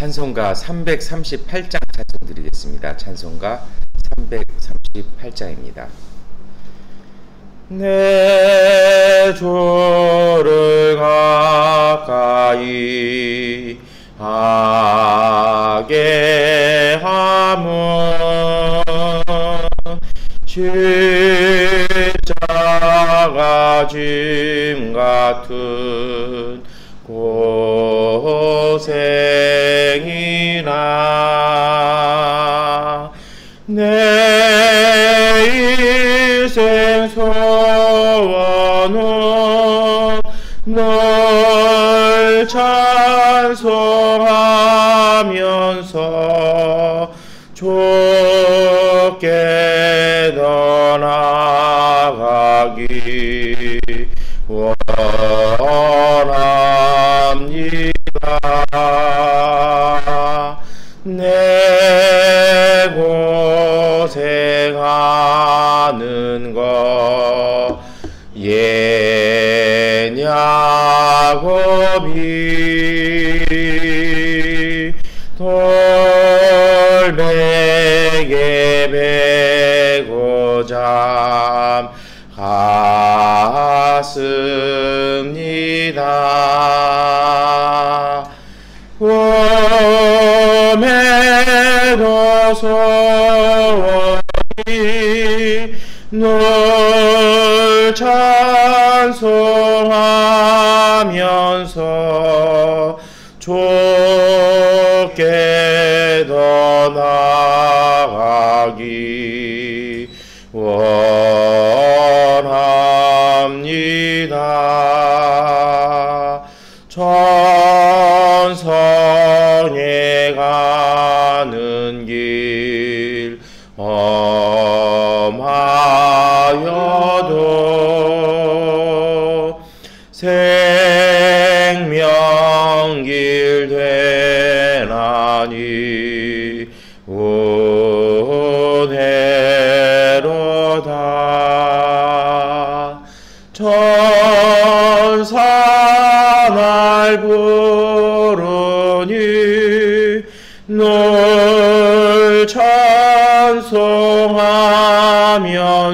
찬송가 338장 찬송 드리겠습니다. 찬송가 338장입니다. 내 주를 가까이 하게 함은 십자가 짐 같은 고생이나 내 인생 소원은 널 찬송하면서 좋게 떠나가기 원합니다. 내 고생하는 거 예냐고비 돌베개 베고 잠 갔습니다. 꿈에도 소원이 널 찬송하면서 좋게 떠나가기 원합니다. 천성에 가는 길 험하여도 생명길 되나니 은혜로다. 천사 날 부르니 널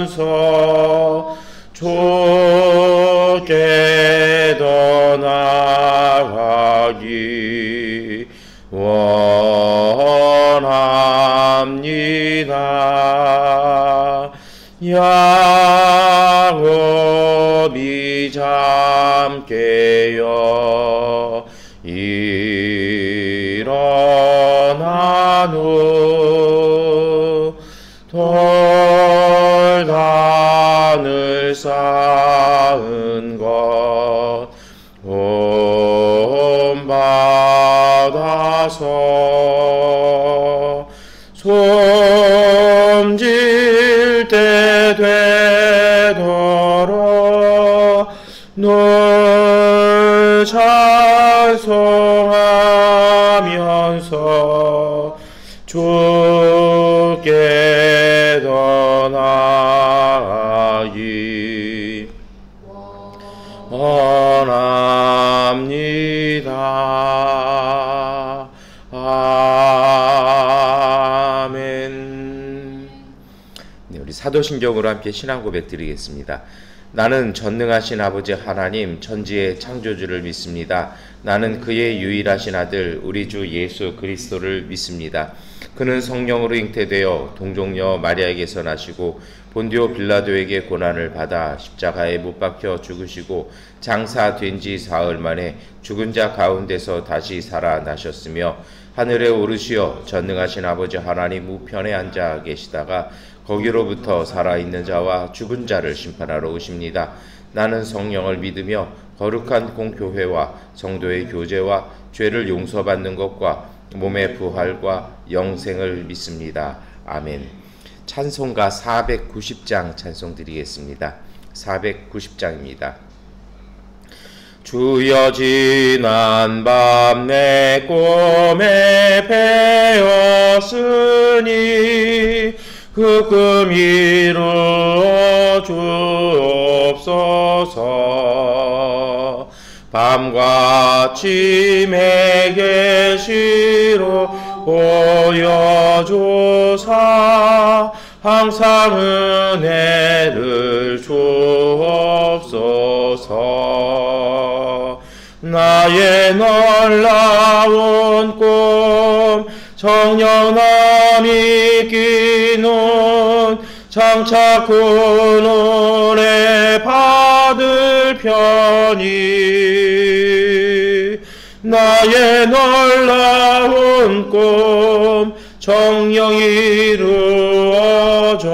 찬송하면서 좋게 떠나가기 원합니다. 야곱이 잠 깨어 일어난 후 돌단을 쌓은 것 본받아서 숨질 때 되도록 널 찬송하면서 주께 떠나가기 원합니다. 아멘. 네, 우리 사도신경으로 함께 신앙 고백 드리겠습니다. 나는 전능하신 아버지 하나님 천지의 창조주를 믿습니다. 나는 그의 유일하신 아들 우리 주 예수 그리스도를 믿습니다. 그는 성령으로 잉태되어 동정녀 마리아에게서 나시고 본디오 빌라도에게 고난을 받아 십자가에 못 박혀 죽으시고 장사된 지 사흘 만에 죽은 자 가운데서 다시 살아나셨으며 하늘에 오르시어 전능하신 아버지 하나님 우편에 앉아 계시다가 거기로부터 살아있는 자와 죽은 자를 심판하러 오십니다. 나는 성령을 믿으며 거룩한 공교회와 성도의 교제와 죄를 용서받는 것과 몸의 부활과 영생을 믿습니다. 아멘. 찬송가 490장 찬송 드리겠습니다. 490장입니다. 주여 지난 밤 내 꿈에 배었으니 그 꿈 이루어 주옵소서. 밤과 아침에 계시로 보여줘사 항상 은혜를 주옵소서. 나의 놀라운 꿈 정령남이 끼는 장차 그 눈에 받을 편이 나의 놀라운 꿈 정령 이루어져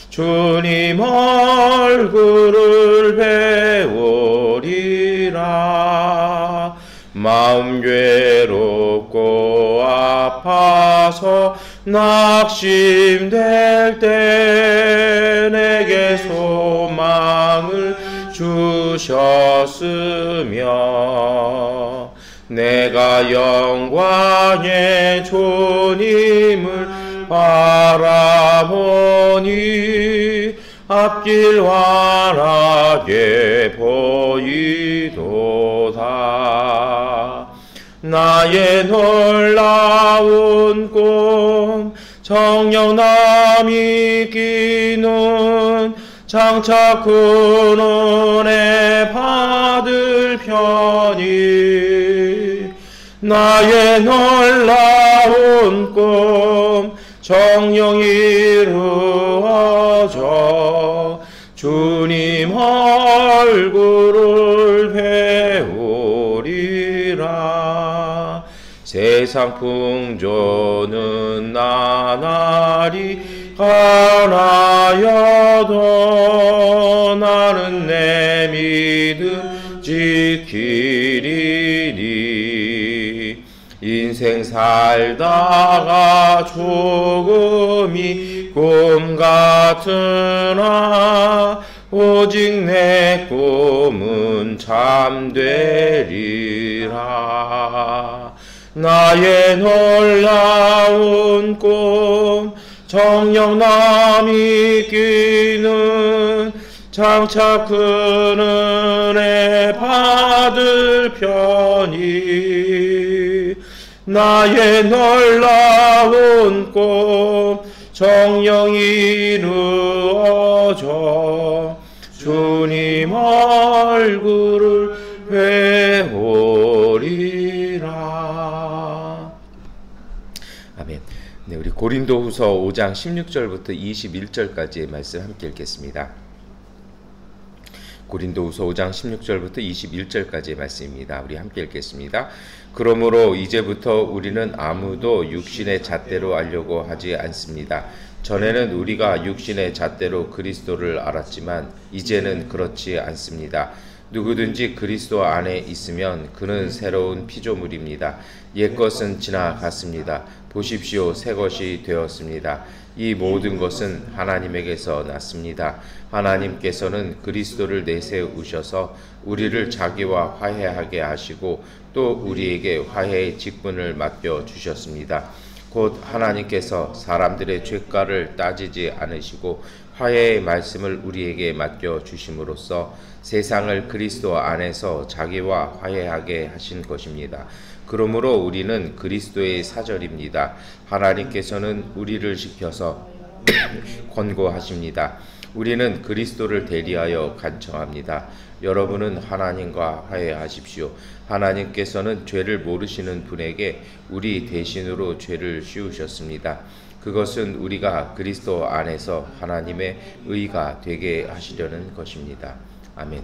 주님 얼굴을 배우리라. 마음 괴롭고 아파서 낙심될 때 내게 소망을 주셨으며 내가 영광의 주님을 바라보니 앞길 환하게 보이도다. 나의 놀라운 꿈 정령남이 끼는 장차 그 눈에 받을 편이 나의 놀라운 꿈 정령 이루어져 주님 얼굴을 배우리라. 세상 풍조는 나날이 가나여도 나는 내 믿음 지키리니. 인생 살다가 죽음이 꿈 같으나 오직 내 꿈은 참되리라. 나의 놀라운 꿈 정령남이 끼는 장차 그 은혜 받을 편이 나의 놀라운 꿈 정령 이루어져 주님 얼굴을 배우리라. 아멘. 네, 우리 고린도후서 5장 16절부터 21절까지의 말씀 함께 읽겠습니다. 고린도후서 5장 16절부터 21절까지의 말씀입니다. 우리 함께 읽겠습니다. 그러므로 이제부터 우리는 아무도 육신의 잣대로 알려고 하지 않습니다. 전에는 우리가 육신의 잣대로 그리스도를 알았지만 이제는 그렇지 않습니다. 누구든지 그리스도 안에 있으면 그는 새로운 피조물입니다. 옛것은 지나갔습니다. 보십시오, 새것이 되었습니다. 이 모든 것은 하나님에게서 났습니다. 하나님께서는 그리스도를 내세우셔서 우리를 자기와 화해하게 하시고 또 우리에게 화해의 직분을 맡겨 주셨습니다. 곧 하나님께서 사람들의 죄가를 따지지 않으시고 화해의 말씀을 우리에게 맡겨 주심으로써 세상을 그리스도 안에서 자기와 화해하게 하신 것입니다. 그러므로 우리는 그리스도의 사절입니다. 하나님께서는 우리를 시켜서 권고하십니다. 우리는 그리스도를 대리하여 간청합니다. 여러분은 하나님과 화해하십시오. 하나님께서는 죄를 모르시는 분에게 우리 대신으로 죄를 씌우셨습니다. 그것은 우리가 그리스도 안에서 하나님의 의가 되게 하시려는 것입니다. 아멘.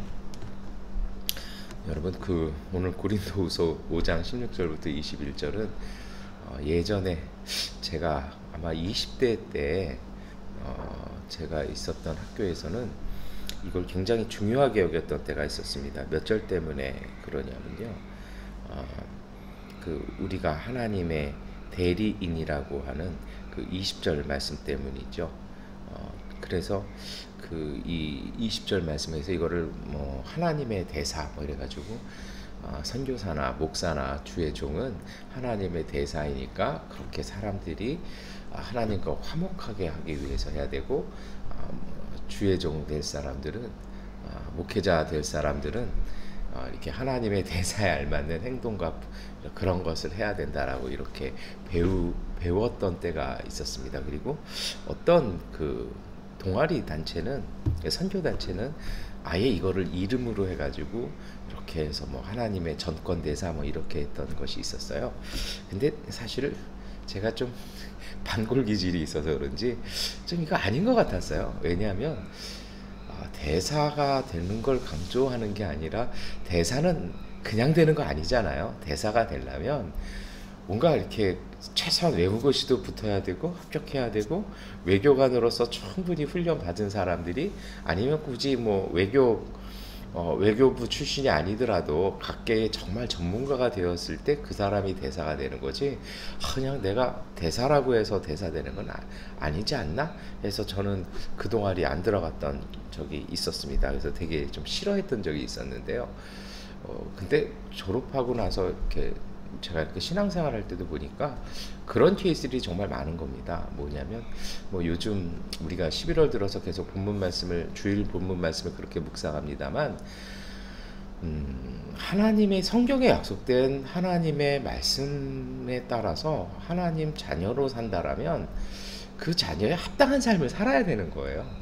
여러분, 오늘 고린도후서 5장 16절부터 21절은 예전에 제가 아마 20대 때 제가 있었던 학교에서는 이걸 굉장히 중요하게 여겼던 때가 있었습니다. 몇 절 때문에 그러냐면요, 우리가 하나님의 대리인이라고 하는 그 20절 말씀 때문이죠. 그래서 이 20절 말씀에서 이거를 뭐 하나님의 대사 뭐 이래가지고 선교사나 목사나 주의 종은 하나님의 대사이니까 그렇게 사람들이 하나님과 화목하게 하기 위해서 해야 되고, 주의 종 될 사람들은 목회자 될 사람들은 이렇게 하나님의 대사에 알맞는 행동과 그런 것을 해야 된다라고 이렇게 배웠던 때가 있었습니다. 그리고 어떤 그 동아리 단체는, 선교 단체는 아예 이거를 이름으로 해가지고 이렇게 해서 뭐 하나님의 전권 대사 뭐 이렇게 했던 것이 있었어요. 근데 사실 제가 좀 반골 기질이 있어서 그런지 좀 이거 아닌 것 같았어요. 왜냐하면 대사가 되는 걸 강조하는 게 아니라, 대사는 그냥 되는 거 아니잖아요. 대사가 되려면 뭔가 이렇게 최소한 외국어시도 붙어야 되고 합격해야 되고, 외교관으로서 충분히 훈련 받은 사람들이, 아니면 굳이 뭐 외교부 출신이 아니더라도 각계의 정말 전문가가 되었을 때 그 사람이 대사가 되는 거지, 그냥 내가 대사라고 해서 대사 되는 건 아니지 않나 해서 저는 그 동아리 안 들어갔던 적이 있었습니다. 그래서 되게 좀 싫어했던 적이 있었는데요. 근데 졸업하고 나서 이렇게 제가 이렇게 신앙생활 할 때도 보니까 그런 케이스들이 정말 많은 겁니다. 뭐냐면, 뭐 요즘 우리가 11월 들어서 계속 주일 본문 말씀을 그렇게 묵상합니다만, 하나님의 성경에 약속된 하나님의 말씀에 따라서 하나님 자녀로 산다라면 그 자녀에 합당한 삶을 살아야 되는 거예요.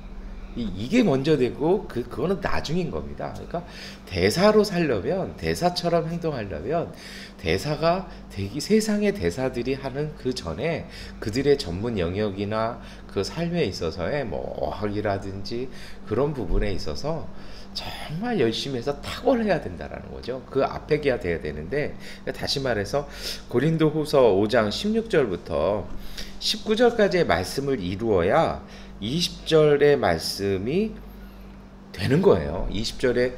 이게 먼저 되고 그거는 나중인 겁니다. 그러니까 대사로 살려면, 대사처럼 행동하려면, 대사가 되기, 세상의 대사들이 하는 그 전에 그들의 전문 영역이나 그 삶에 있어서의 뭐 어학이라든지 그런 부분에 있어서 정말 열심히 해서 탁월해야 된다라는 거죠. 그 앞에 기야 돼야 되는데, 다시 말해서 고린도후서 5장 16절부터 19절까지의 말씀을 이루어야 20절의 말씀이 되는 거예요. 20절에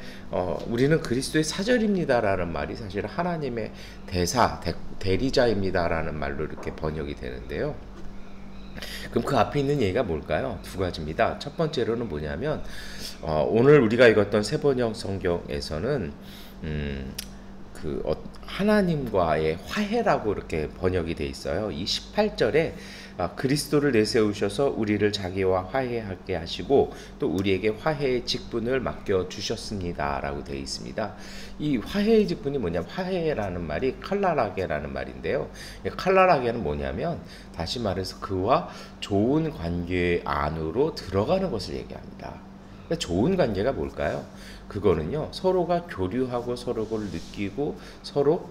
우리는 그리스도의 사절입니다라는 말이 사실 하나님의 대리자입니다라는 말로 이렇게 번역이 되는데요. 그럼 그 앞에 있는 얘기가 뭘까요? 두 가지입니다. 첫 번째로는 뭐냐면, 오늘 우리가 읽었던 세번역 성경에서는 하나님과의 화해라고 이렇게 번역이 돼 있어요. 이 18절에 그리스도를 내세우셔서 우리를 자기와 화해하게 하시고 또 우리에게 화해의 직분을 맡겨 주셨습니다라고 되어 있습니다. 이 화해의 직분이 뭐냐면, 화해라는 말이 칼라라게라는 말인데요. 칼라라게는 뭐냐면, 다시 말해서 그와 좋은 관계 안으로 들어가는 것을 얘기합니다. 그러니까 좋은 관계가 뭘까요? 그거는요, 서로가 교류하고 서로를 느끼고 서로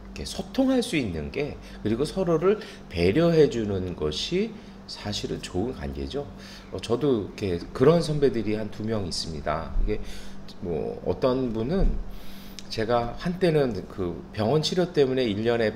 이렇게 소통할 수 있는 게, 그리고 서로를 배려해 주는 것이 사실은 좋은 관계죠. 저도 이렇게 그런 선배들이 한 2명 있습니다. 이게 뭐 어떤 분은, 제가 한때는 그 병원 치료 때문에 1년에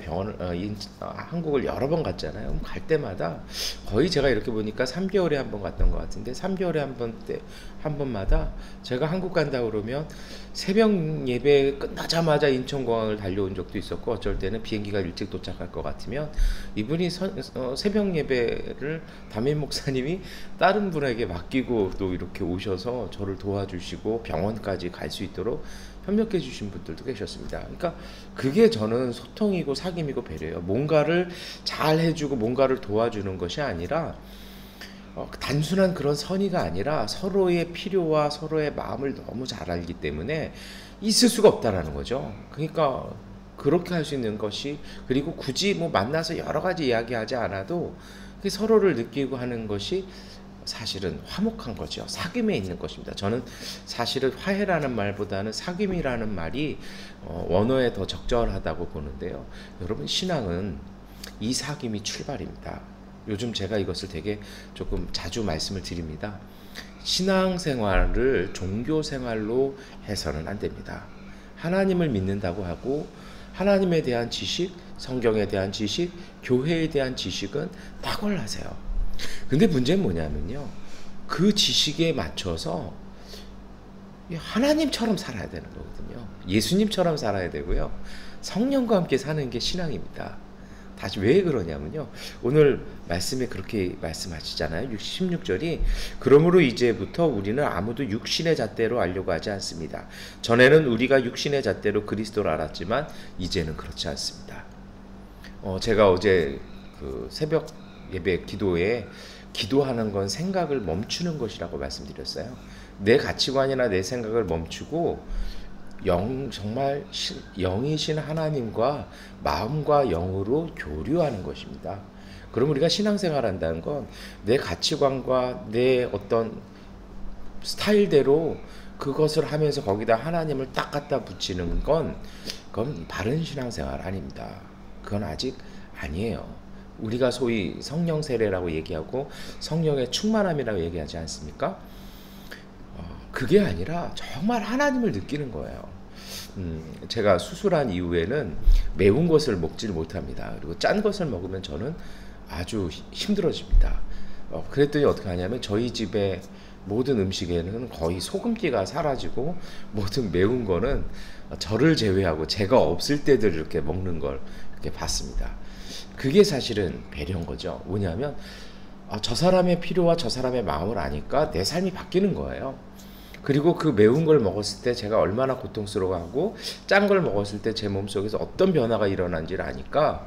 한국을 여러 번 갔잖아요. 그럼 갈 때마다 거의 제가 이렇게 보니까 3개월에 한 번 갔던 것 같은데, 3개월에 한 번마다 제가 한국 간다 그러면 새벽 예배 끝나자마자 인천공항을 달려온 적도 있었고, 어쩔 때는 비행기가 일찍 도착할 것 같으면 이분이 새벽 예배를 담임 목사님이 다른 분에게 맡기고 또 이렇게 오셔서 저를 도와주시고 병원까지 갈 수 있도록 협력해 주신 분들도 계셨습니다. 그러니까 그게 저는 소통이고 사귐이고 배려예요. 뭔가를 잘 해주고 뭔가를 도와주는 것이 아니라, 단순한 그런 선의가 아니라 서로의 필요와 서로의 마음을 너무 잘 알기 때문에 있을 수가 없다라는 거죠. 그러니까 그렇게 할 수 있는 것이, 그리고 굳이 뭐 만나서 여러 가지 이야기하지 않아도 서로를 느끼고 하는 것이 사실은 화목한 거죠. 사귐에 있는 것입니다. 저는 사실은 화해라는 말보다는 사귐이라는 말이 원어에 더 적절하다고 보는데요. 여러분, 신앙은 이 사귐이 출발입니다. 요즘 제가 이것을 되게 조금 자주 말씀을 드립니다. 신앙생활을 종교생활로 해서는 안 됩니다. 하나님을 믿는다고 하고 하나님에 대한 지식, 성경에 대한 지식, 교회에 대한 지식은 탁월하세요. 근데 문제는 뭐냐면요, 그 지식에 맞춰서 하나님처럼 살아야 되는 거거든요. 예수님처럼 살아야 되고요. 성령과 함께 사는 게 신앙입니다. 다시 왜 그러냐면요, 오늘 말씀에 그렇게 말씀하시잖아요. 16절이 그러므로 이제부터 우리는 아무도 육신의 잣대로 알려고 하지 않습니다. 전에는 우리가 육신의 잣대로 그리스도를 알았지만 이제는 그렇지 않습니다. 제가 어제 그 새벽 예배 기도에, 기도하는 건 생각을 멈추는 것이라고 말씀드렸어요. 내 가치관이나 내 생각을 멈추고 정말 영이신 하나님과 마음과 영으로 교류하는 것입니다. 그럼 우리가 신앙생활 한다는 건 내 가치관과 내 어떤 스타일대로 그것을 하면서 거기다 하나님을 딱 갖다 붙이는 그건 바른 신앙생활 아닙니다. 그건 아직 아니에요. 우리가 소위 성령 세례라고 얘기하고 성령의 충만함이라고 얘기하지 않습니까? 그게 아니라 정말 하나님을 느끼는 거예요. 제가 수술한 이후에는 매운 것을 먹질 못합니다. 그리고 짠 것을 먹으면 저는 아주 힘들어집니다. 그랬더니 어떻게 하냐면 저희 집에 모든 음식에는 거의 소금기가 사라지고 모든 매운 거는 저를 제외하고 제가 없을 때들 이렇게 먹는 걸 이렇게 봤습니다. 그게 사실은 배려인 거죠. 뭐냐면 저 사람의 필요와 저 사람의 마음을 아니까 내 삶이 바뀌는 거예요. 그리고 그 매운 걸 먹었을 때 제가 얼마나 고통스러워하고 짠 걸 먹었을 때 제 몸속에서 어떤 변화가 일어난지를 아니까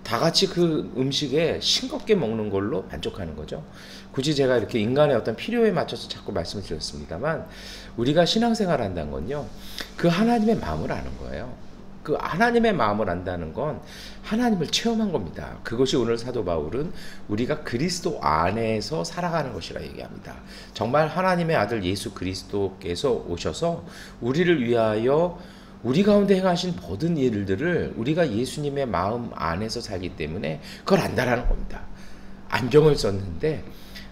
다 같이 그 음식에 싱겁게 먹는 걸로 만족하는 거죠. 굳이 제가 이렇게 인간의 어떤 필요에 맞춰서 자꾸 말씀을 드렸습니다만 우리가 신앙생활 한다는 건요. 그 하나님의 마음을 아는 거예요. 그 하나님의 마음을 안다는 건 하나님을 체험한 겁니다. 그것이 오늘 사도 바울은 우리가 그리스도 안에서 살아가는 것이라 얘기합니다. 정말 하나님의 아들 예수 그리스도께서 오셔서 우리를 위하여 우리 가운데 행하신 모든 일들을 우리가 예수님의 마음 안에서 살기 때문에 그걸 안다라는 겁니다. 안경을 썼는데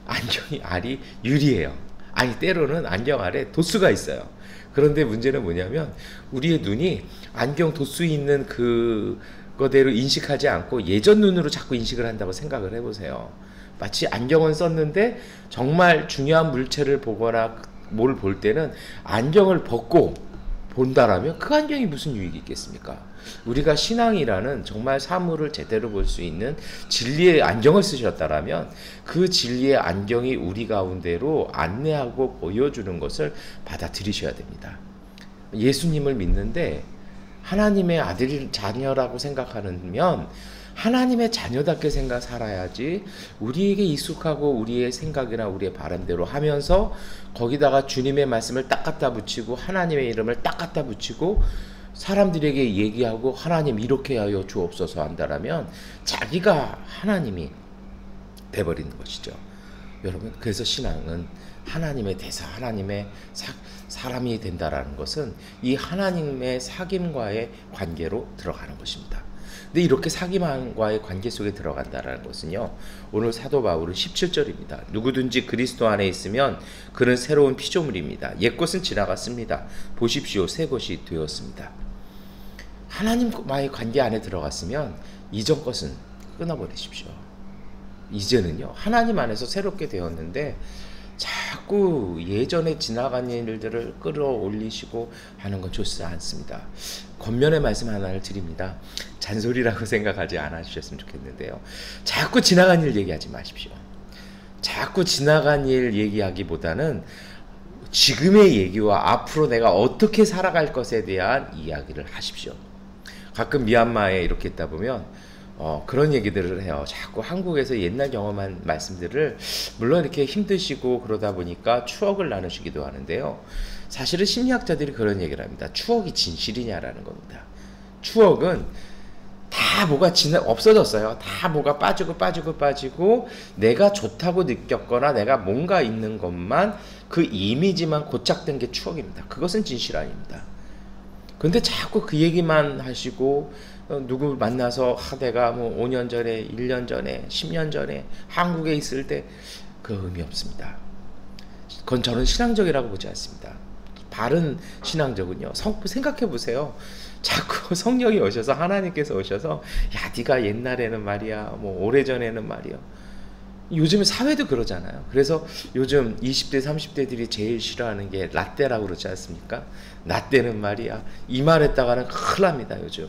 안경이 알이 유리해요. 아니 때로는 안경 아래 도수가 있어요. 그런데 문제는 뭐냐면 우리의 눈이 안경 도수 있는 그거대로 인식하지 않고 예전 눈으로 자꾸 인식을 한다고 생각을 해보세요. 마치 안경은 썼는데 정말 중요한 물체를 보거나 뭘 볼 때는 안경을 벗고 본다라면 그 안경이 무슨 유익이 있겠습니까? 우리가 신앙이라는 정말 사물을 제대로 볼 수 있는 진리의 안경을 쓰셨다라면 그 진리의 안경이 우리 가운데로 안내하고 보여주는 것을 받아들이셔야 됩니다. 예수님을 믿는데 하나님의 아들 자녀라고 생각하면 하나님의 자녀답게 살아야지 우리에게 익숙하고 우리의 생각이나 우리의 바람대로 하면서 거기다가 주님의 말씀을 딱 갖다 붙이고 하나님의 이름을 딱 갖다 붙이고 사람들에게 얘기하고 하나님 이렇게 하여 주옵소서 한다라면 자기가 하나님이 돼버리는 것이죠. 여러분 그래서 신앙은 하나님의 대사 하나님의 사람이 된다라는 것은 이 하나님의 사귐과의 관계로 들어가는 것입니다. 근데 이렇게 사귐과의 관계 속에 들어간다라는 것은요. 오늘 사도 바울은 17절입니다. 누구든지 그리스도 안에 있으면 그는 새로운 피조물입니다. 옛것은 지나갔습니다. 보십시오. 새 것이 되었습니다. 하나님과의 관계 안에 들어갔으면 이전 것은 끊어버리십시오. 이제는요. 하나님 안에서 새롭게 되었는데 자꾸 예전에 지나간 일들을 끌어올리시고 하는 건 좋지 않습니다. 겉면의 말씀 하나를 드립니다. 잔소리라고 생각하지 않아 주셨으면 좋겠는데요. 자꾸 지나간 일 얘기하지 마십시오. 자꾸 지나간 일 얘기하기보다는 지금의 얘기와 앞으로 내가 어떻게 살아갈 것에 대한 이야기를 하십시오. 가끔 미얀마에 이렇게 있다 보면 그런 얘기들을 해요. 자꾸 한국에서 옛날 경험한 말씀들을 물론 이렇게 힘드시고 그러다 보니까 추억을 나누시기도 하는데요. 사실은 심리학자들이 그런 얘기를 합니다. 추억이 진실이냐라는 겁니다. 추억은 다 뭐가 없어졌어요. 다 뭐가 빠지고 내가 좋다고 느꼈거나 내가 뭔가 있는 것만 그 이미지만 고착된 게 추억입니다. 그것은 진실 아닙니다. 근데 자꾸 그 얘기만 하시고 누구 만나서 내가 뭐 5년 전에 1년 전에 10년 전에 한국에 있을 때 그 의미 없습니다. 그건 저는 신앙적이라고 보지 않습니다. 바른 신앙적은요. 생각해 보세요. 자꾸 성령이 오셔서 하나님께서 오셔서 야 네가 옛날에는 말이야 뭐 오래전에는 말이야 요즘에 사회도 그러잖아요. 그래서 요즘 20대 30대들이 제일 싫어하는 게 라떼라고 그러지 않습니까? 라떼는 말이야 이 말했다가는 큰일 납니다 요즘.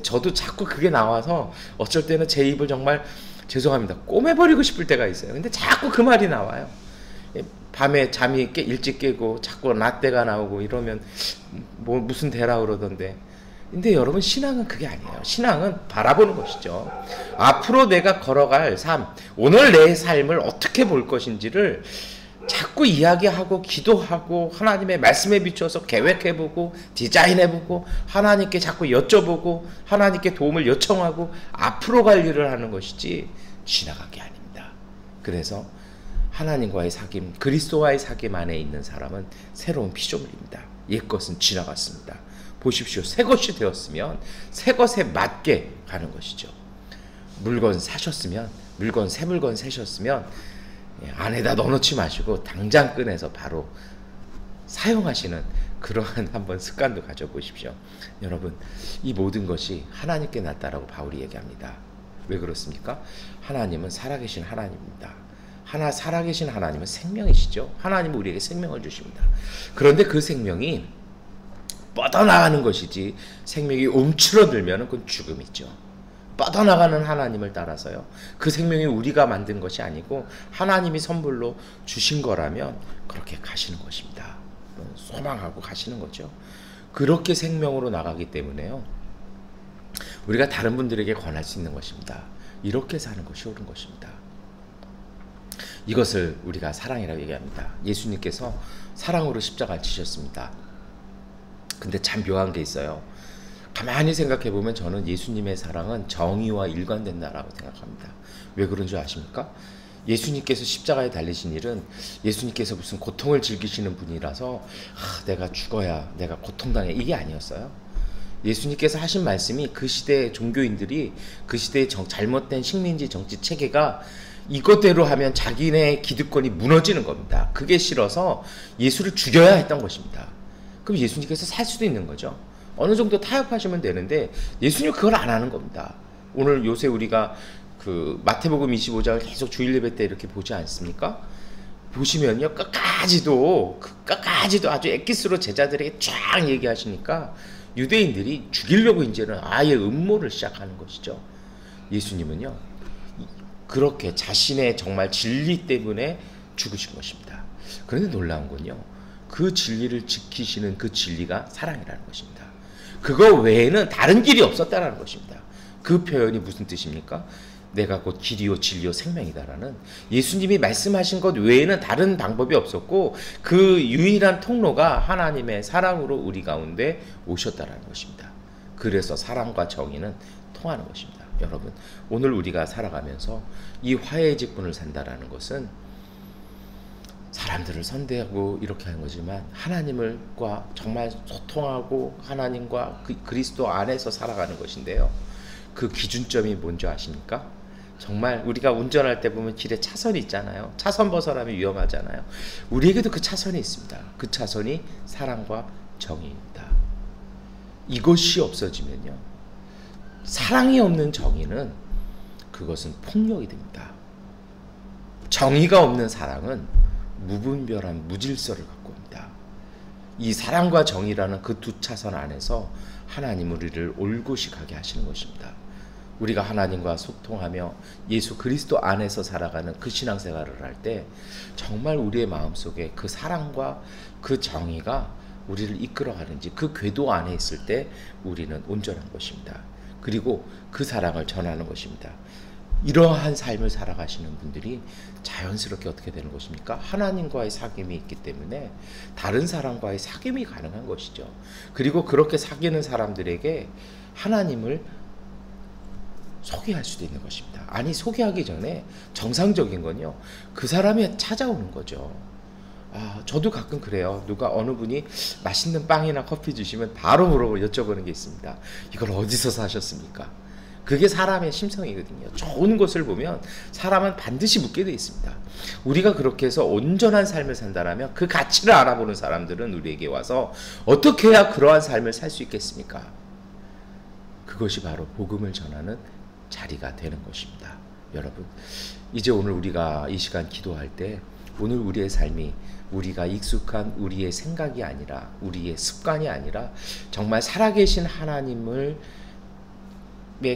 저도 자꾸 그게 나와서 어쩔 때는 제 입을 정말 죄송합니다 꼬매버리고 싶을 때가 있어요. 근데 자꾸 그 말이 나와요. 밤에 잠이 일찍 깨고 자꾸 라떼가 나오고 이러면 뭐 무슨 대라 그러던데. 근데 여러분 신앙은 그게 아니에요. 신앙은 바라보는 것이죠. 앞으로 내가 걸어갈 삶, 오늘 내 삶을 어떻게 볼 것인지를 자꾸 이야기하고 기도하고 하나님의 말씀에 비춰서 계획해보고 디자인해보고 하나님께 자꾸 여쭤보고 하나님께 도움을 요청하고 앞으로 갈 일을 하는 것이지 지나간 게 아닙니다. 그래서 하나님과의 사귐, 그리스도와의 사귐 안에 있는 사람은 새로운 피조물입니다. 옛것은 지나갔습니다. 보십시오. 새 것이 되었으면 새 것에 맞게 가는 것이죠. 물건 사셨으면, 새 물건 사셨으면 안에다 넣어놓지 마시고 당장 꺼내서 바로 사용하시는 그러한 한번 습관도 가져보십시오. 여러분, 이 모든 것이 하나님께 낫다라고 바울이 얘기합니다. 왜 그렇습니까? 하나님은 살아계신 하나님입니다. 살아계신 하나님은 생명이시죠. 하나님은 우리에게 생명을 주십니다. 그런데 그 생명이 뻗어나가는 것이지 생명이 움츠러들면 그건 죽음이죠. 뻗어나가는 하나님을 따라서요. 그 생명이 우리가 만든 것이 아니고 하나님이 선물로 주신 거라면 그렇게 가시는 것입니다. 소망하고 가시는 거죠. 그렇게 생명으로 나가기 때문에요. 우리가 다른 분들에게 권할 수 있는 것입니다. 이렇게 사는 것이 옳은 것입니다. 이것을 우리가 사랑이라고 얘기합니다. 예수님께서 사랑으로 십자가를 지셨습니다. 근데 참 묘한 게 있어요. 가만히 생각해 보면 저는 예수님의 사랑은 정의와 일관된다라고 생각합니다. 왜 그런 줄 아십니까? 예수님께서 십자가에 달리신 일은 예수님께서 무슨 고통을 즐기시는 분이라서 내가 죽어야 내가 고통당해 이게 아니었어요. 예수님께서 하신 말씀이 그 시대의 종교인들이 그 시대의 잘못된 식민지 정치 체계가 이것대로 하면 자기네 기득권이 무너지는 겁니다. 그게 싫어서 예수를 죽여야 했던 것입니다. 그럼 예수님께서 살 수도 있는 거죠. 어느 정도 타협하시면 되는데 예수님 그걸 안 하는 겁니다. 오늘 요새 우리가 그 마태복음 25장을 계속 주일 예배 때 이렇게 보지 않습니까? 보시면요, 끝까지도 아주 엑기스로 제자들에게 쫙 얘기하시니까 유대인들이 죽이려고 이제는 아예 음모를 시작하는 것이죠. 예수님은요, 그렇게 자신의 정말 진리 때문에 죽으신 것입니다. 그런데 놀라운 건요, 그 진리를 지키시는 그 진리가 사랑이라는 것입니다. 그거 외에는 다른 길이 없었다라는 것입니다. 그 표현이 무슨 뜻입니까? 내가 곧 길이요 진리요 생명이다라는 예수님이 말씀하신 것 외에는 다른 방법이 없었고 그 유일한 통로가 하나님의 사랑으로 우리 가운데 오셨다라는 것입니다. 그래서 사랑과 정의는 통하는 것입니다. 여러분, 오늘 우리가 살아가면서 이 화해의 직분을 산다라는 것은 사람들을 선대하고 이렇게 하는 거지만 하나님과 정말 소통하고 하나님과 그리스도 안에서 살아가는 것인데요. 그 기준점이 뭔지 아십니까? 정말 우리가 운전할 때 보면 길에 차선이 있잖아요. 차선 벗어나면 위험하잖아요. 우리에게도 그 차선이 있습니다. 그 차선이 사랑과 정의입니다. 이것이 없어지면요, 사랑이 없는 정의는 그것은 폭력이 됩니다. 정의가 없는 사랑은 무분별한 무질서를 갖고 옵니다. 이 사랑과 정의라는 그 두 차선 안에서 하나님 우리를 올곧이 가게 하시는 것입니다. 우리가 하나님과 소통하며 예수 그리스도 안에서 살아가는 그 신앙생활을 할 때 정말 우리의 마음속에 그 사랑과 그 정의가 우리를 이끌어가는지 그 궤도 안에 있을 때 우리는 온전한 것입니다. 그리고 그 사랑을 전하는 것입니다. 이러한 삶을 살아가시는 분들이 자연스럽게 어떻게 되는 것입니까? 하나님과의 사귐이 있기 때문에 다른 사람과의 사귐이 가능한 것이죠. 그리고 그렇게 사귀는 사람들에게 하나님을 소개할 수도 있는 것입니다. 아니, 소개하기 전에 정상적인 건요, 그 사람이 찾아오는 거죠. 저도 가끔 그래요. 누가 어느 분이 맛있는 빵이나 커피 주시면 바로 여쭤보는 게 있습니다. 이걸 어디서 사셨습니까? 그게 사람의 심성이거든요. 좋은 것을 보면 사람은 반드시 묻게 돼 있습니다. 우리가 그렇게 해서 온전한 삶을 산다면 그 가치를 알아보는 사람들은 우리에게 와서 어떻게 해야 그러한 삶을 살 수 있겠습니까? 그것이 바로 복음을 전하는 자리가 되는 것입니다. 여러분, 이제 오늘 우리가 이 시간 기도할 때 오늘 우리의 삶이 우리가 익숙한 우리의 생각이 아니라 우리의 습관이 아니라 정말 살아계신 하나님을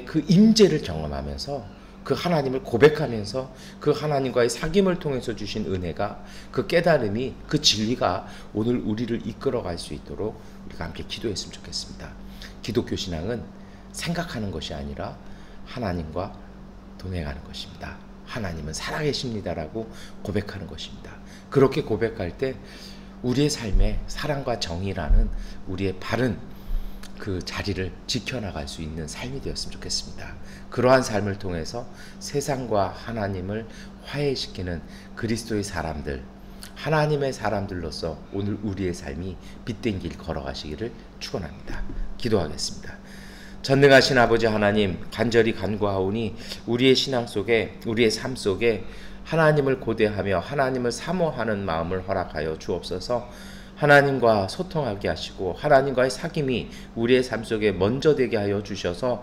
그 임재를 경험하면서 그 하나님을 고백하면서 그 하나님과의 사귐을 통해서 주신 은혜가 그 깨달음이 그 진리가 오늘 우리를 이끌어갈 수 있도록 우리가 함께 기도했으면 좋겠습니다. 기독교 신앙은 생각하는 것이 아니라 하나님과 동행하는 것입니다. 하나님은 살아계십니다라고 고백하는 것입니다. 그렇게 고백할 때 우리의 삶에 사랑과 정의라는 우리의 바른 그 자리를 지켜나갈 수 있는 삶이 되었으면 좋겠습니다. 그러한 삶을 통해서 세상과 하나님을 화해시키는 그리스도의 사람들, 하나님의 사람들로서 오늘 우리의 삶이 빛된 길 걸어가시기를 축원합니다. 기도하겠습니다. 전능하신 아버지 하나님, 간절히 간구하오니 우리의 신앙 속에, 우리의 삶 속에 하나님을 고대하며 하나님을 사모하는 마음을 허락하여 주옵소서. 하나님과 소통하게 하시고 하나님과의 사귐이 우리의 삶 속에 먼저 되게 하여 주셔서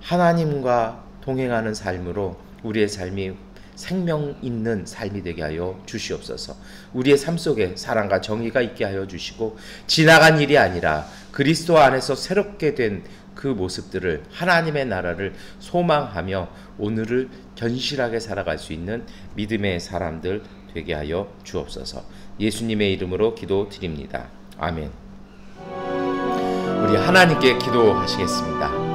하나님과 동행하는 삶으로 우리의 삶이 생명 있는 삶이 되게 하여 주시옵소서. 우리의 삶 속에 사랑과 정의가 있게 하여 주시고 지나간 일이 아니라 그리스도 안에서 새롭게 된 그 모습들을, 하나님의 나라를 소망하며 오늘을 견실하게 살아갈 수 있는 믿음의 사람들 되게 하여 주옵소서. 예수님의 이름으로 기도드립니다. 아멘. 우리 하나님께 기도하시겠습니다.